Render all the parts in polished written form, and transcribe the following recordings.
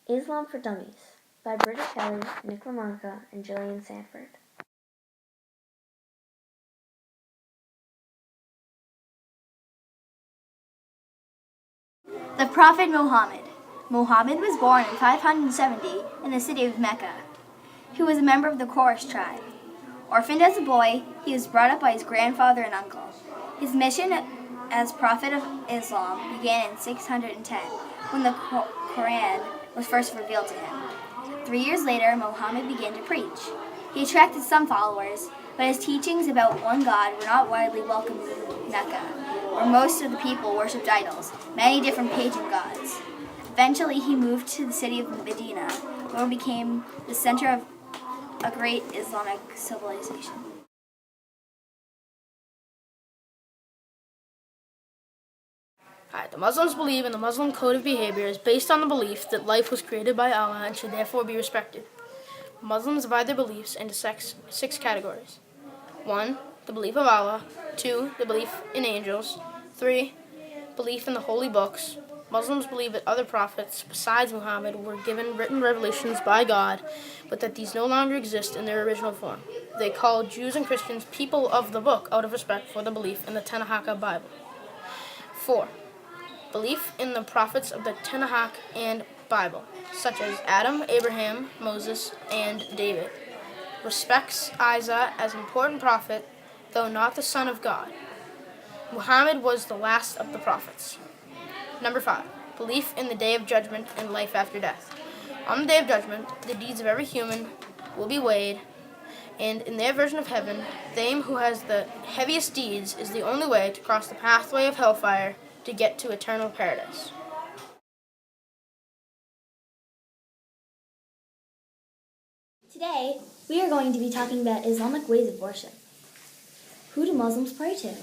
Islam for Dummies by Britta Kelly, Nick LaMarca, and Jillian Sanford. The Prophet Muhammad. Muhammad was born in 570 in the city of Mecca. He was a member of the Quraysh tribe. Orphaned as a boy, he was brought up by his grandfather and uncle. His mission as Prophet of Islam began in 610, when the Quran was first revealed to him. 3 years later, Muhammad began to preach. He attracted some followers, but his teachings about one God were not widely welcomed in Mecca, where most of the people worshipped idols, many different pagan gods. Eventually, he moved to the city of Medina, where it became the center of a great Islamic civilization. Hi, the Muslims believe in the Muslim code of behavior is based on the belief that life was created by Allah and should therefore be respected. Muslims divide their beliefs into six categories. 1. The belief of Allah. 2. The belief in angels. 3. Belief in the holy books. Muslims believe that other prophets besides Muhammad were given written revelations by God, but that these no longer exist in their original form. They call Jews and Christians people of the book out of respect for the belief in the Tanakh Bible. 4. Belief in the prophets of the Tanakh and Bible, such as Adam, Abraham, Moses, and David. Respects Isa as an important prophet, though not the son of God. Muhammad was the last of the prophets. Number 5. Belief in the Day of Judgment and life after death. On the Day of Judgment, the deeds of every human will be weighed, and in their version of heaven, they who has the heaviest deeds is the only way to cross the pathway of hellfire to get to eternal paradise. Today, we are going to be talking about Islamic ways of worship. Who do Muslims pray to?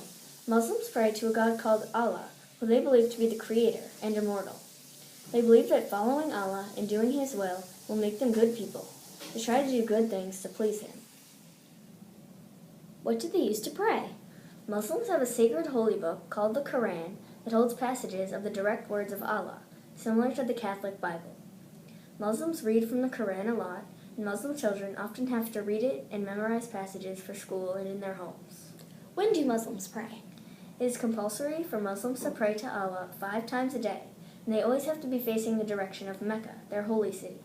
Muslims pray to a God called Allah, who they believe to be the creator and immortal. They believe that following Allah and doing His will make them good people. They try to do good things to please Him. What do they use to pray? Muslims have a sacred holy book called the Quran that holds passages of the direct words of Allah, similar to the Catholic Bible. Muslims read from the Quran a lot, and Muslim children often have to read it and memorize passages for school and in their homes. When do Muslims pray? It is compulsory for Muslims to pray to Allah 5 times a day, and they always have to be facing the direction of Mecca, their holy city.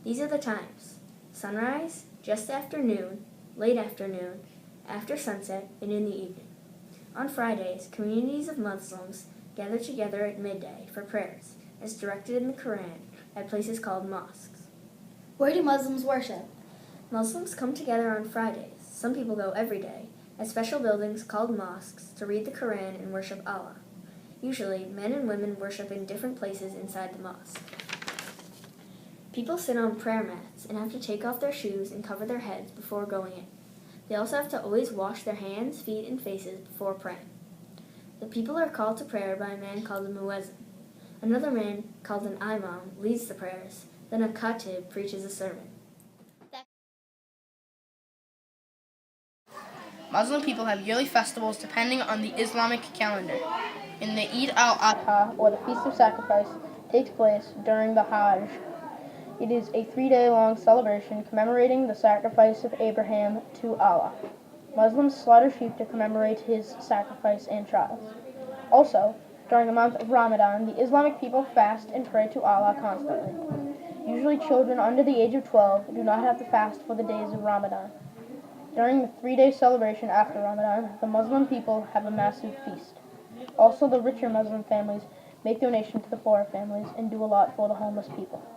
These are the times: sunrise, just after noon, late afternoon, after sunset, and in the evening. On Fridays, communities of Muslims gather together at midday for prayers, as directed in the Quran, at places called mosques. Where do Muslims worship? Muslims come together on Fridays, some people go every day, at special buildings called mosques to read the Quran and worship Allah. Usually, men and women worship in different places inside the mosque. People sit on prayer mats and have to take off their shoes and cover their heads before going in. They also have to always wash their hands, feet, and faces before praying. The people are called to prayer by a man called a muezzin. Another man, called an imam, leads the prayers. Then a khatib preaches a sermon. Muslim people have yearly festivals depending on the Islamic calendar. In the Eid al-Adha, or the Feast of Sacrifice, takes place during the Hajj. It is a 3-day-long celebration commemorating the sacrifice of Abraham to Allah. Muslims slaughter sheep to commemorate his sacrifice and trials. Also, during the month of Ramadan, the Islamic people fast and pray to Allah constantly. Usually children under the age of 12 do not have to fast for the days of Ramadan. During the 3-day celebration after Ramadan, the Muslim people have a massive feast. Also, the richer Muslim families make donations to the poorer families and do a lot for the homeless people.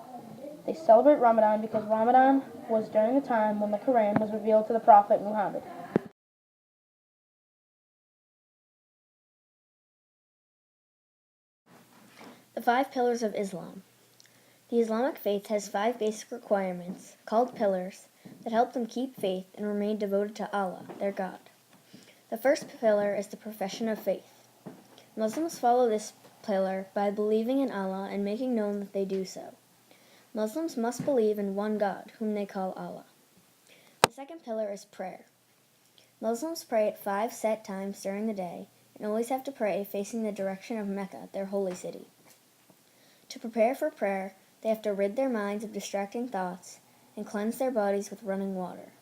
They celebrate Ramadan because Ramadan was during the time when the Quran was revealed to the Prophet Muhammad. The 5 pillars of Islam. The Islamic faith has 5 basic requirements, called pillars, that help them keep faith and remain devoted to Allah, their God. The first pillar is the profession of faith. Muslims follow this pillar by believing in Allah and making known that they do so. Muslims must believe in one God, whom they call Allah. The second pillar is prayer. Muslims pray at 5 set times during the day and always have to pray facing the direction of Mecca, their holy city. To prepare for prayer, They have to rid their minds of distracting thoughts and cleanse their bodies with running water.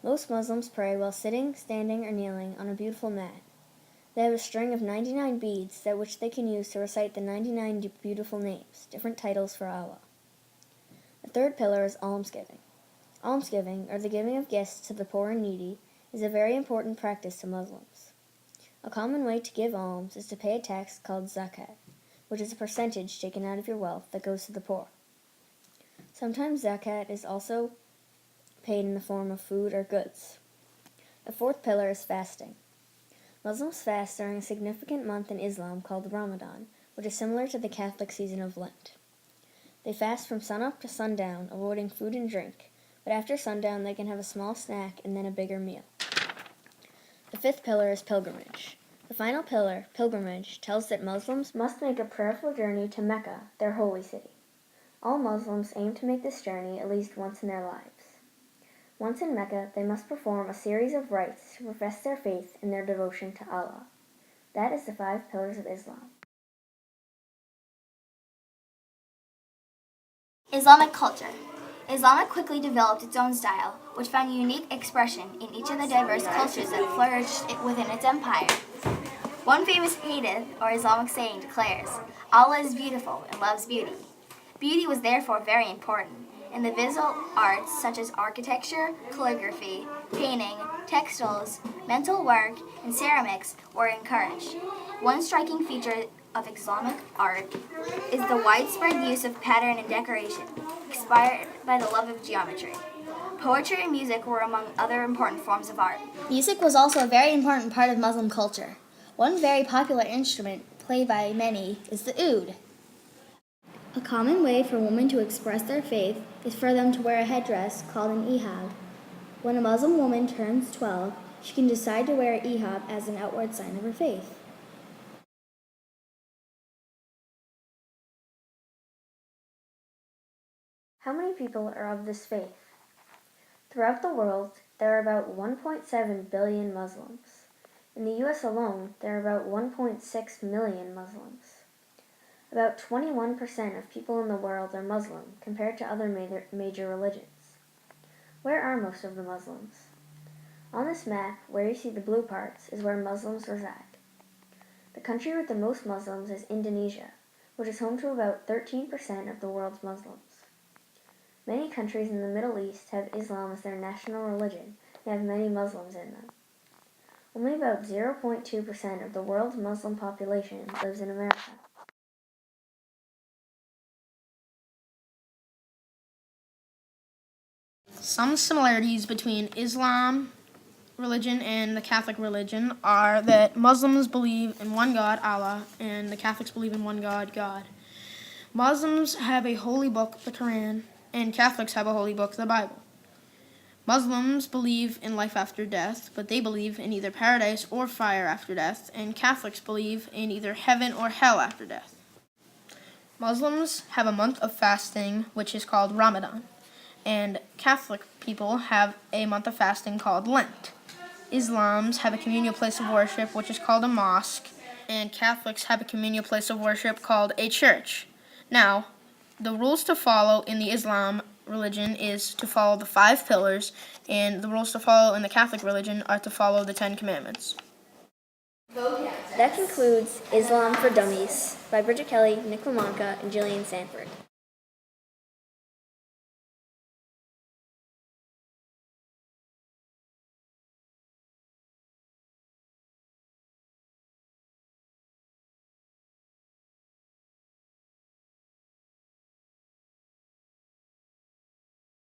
Most Muslims pray while sitting, standing, or kneeling on a beautiful mat. They have a string of 99 beads that which they can use to recite the 99 beautiful names, different titles for Allah. The third pillar is almsgiving. Almsgiving, or the giving of gifts to the poor and needy, is a very important practice to Muslims. A common way to give alms is to pay a tax called zakat, which is a percentage taken out of your wealth that goes to the poor. Sometimes zakat is also paid in the form of food or goods. The fourth pillar is fasting. Muslims fast during a significant month in Islam called Ramadan, which is similar to the Catholic season of Lent. They fast from sunup to sundown, avoiding food and drink, but after sundown they can have a small snack and then a bigger meal. The fifth pillar is pilgrimage. The final pillar, pilgrimage, tells that Muslims must make a prayerful journey to Mecca, their holy city. All Muslims aim to make this journey at least once in their lives. Once in Mecca, they must perform a series of rites to profess their faith and their devotion to Allah. That is the 5 pillars of Islam. Islamic culture. Islam quickly developed its own style, which found unique expression in each of the diverse cultures that flourished within its empire. One famous hadith, or Islamic saying, declares, Allah is beautiful and loves beauty. Beauty was therefore very important, and the visual arts such as architecture, calligraphy, painting, textiles, metal work, and ceramics were encouraged. One striking feature of Islamic art is the widespread use of pattern and decoration, inspired by the love of geometry. Poetry and music were among other important forms of art. Music was also a very important part of Muslim culture. One very popular instrument, played by many, is the oud. A common way for women to express their faith is for them to wear a headdress called an ihab. When a Muslim woman turns 12, she can decide to wear a ihab as an outward sign of her faith. How many people are of this faith? Throughout the world, there are about 1.7 billion Muslims. In the U.S. alone, there are about 1.6 million Muslims. About 21% of people in the world are Muslim compared to other major religions. Where are most of the Muslims? On this map, where you see the blue parts, is where Muslims reside. The country with the most Muslims is Indonesia, which is home to about 13% of the world's Muslims. Many countries in the Middle East have Islam as their national religion and have many Muslims in them. Only about 0.2% of the world's Muslim population lives in America. Some similarities between Islam religion and the Catholic religion are that Muslims believe in one God, Allah, and the Catholics believe in one God, God. Muslims have a holy book, the Quran, and Catholics have a holy book, the Bible. Muslims believe in life after death, but they believe in either paradise or fire after death, and Catholics believe in either heaven or hell after death. Muslims have a month of fasting, which is called Ramadan, and Catholic people have a month of fasting called Lent. Islams have a communal place of worship, which is called a mosque, and Catholics have a communal place of worship called a church. Now, the rules to follow in the Islam religion is to follow the 5 pillars, and the rules to follow in the Catholic religion are to follow the 10 Commandments. That concludes Islam for Dummies by Bridget Kelly, Nick LaManca, and Jillian Sanford.